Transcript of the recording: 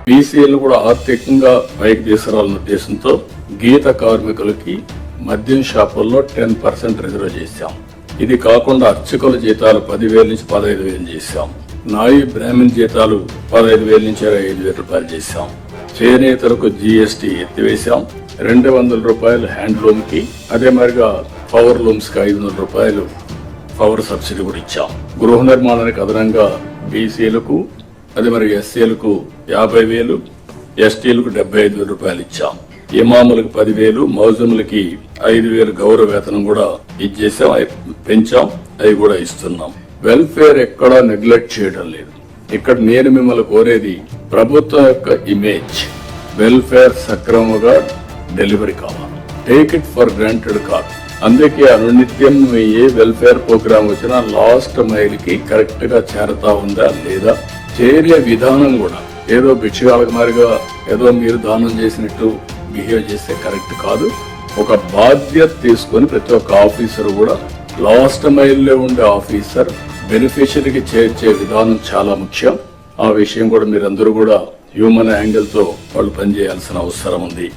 బీసీలు కూడా ఆర్థికంగా పైకి తీసుకురావాలన్న ఉద్దేశంతో గీత కార్మికులకి మద్యం షాపుల్లో 10% రిజర్వ్ చేశాం. ఇది కాకుండా అర్చకుల జీతాలు 10,000 నుంచి 15,000 చేశాం. నాయి బ్రాహ్మణ్ జీతాలు 15,000 నుంచి 25,000 రూపాయలు చేశాం. చేనేతలకు జీఎస్టీ ఎత్తివేశాం. 200 రూపాయలు హ్యాండ్లూమ్ కి, అదే మరిగా పవర్ లూమ్స్ కి 500 రూపాయలు పవర్ సబ్సిడీ కూడా ఇచ్చాం. గృహ నిర్మాణానికి అదనంగా బీసీలకు, అదే మరి ఎస్సీలకు 50,000, ఎస్టీలకు 75,000 రూపాయలు ఇచ్చాం. ఇమాములకు 10,000, మౌజములకి 5,000 గౌరవ వేతనం కూడా ఇచ్చేసాం, పెంచాం, అవి కూడా ఇస్తున్నాం. వెల్ఫేర్ ఎక్కడా నెగ్లెక్ట్ చేయడం లేదు. ఇక్కడ నేను మిమ్మల్ని కోరేది ప్రభుత్వం యొక్క ఇమేజ్, వెల్ఫేర్ సక్రమంగా డెలివరీ కావాలి. టేక్ ఇట్ ఫర్ గ్రాంటెడ్ కాదు. అందుకే అనునిత్యం ఏ వెల్ఫేర్ ప్రోగ్రామ్ వచ్చినా లాస్ట్ మైల్ కి కరెక్ట్ గా చేరతా ఉందా లేదా, చేరే విధానం కూడా ఏదో భిక్షగాళ్ళకి మారిగా ఏదో మీరు దానం చేసినట్టు బిహేవ్ చేస్తే కరెక్ట్ కాదు. ఒక బాధ్యత తీసుకొని ప్రతి ఒక్క ఆఫీసర్ కూడా లాస్ట్ మైల్ లో ఉండే ఆఫీసర్ బెనిఫిషరీకి చేర్చే విధానం చాలా ముఖ్యం. ఆ విషయం కూడా మీరందరూ కూడా హ్యూమన్ యాంగిల్ తో వాళ్ళు పనిచేయాల్సిన అవసరం ఉంది.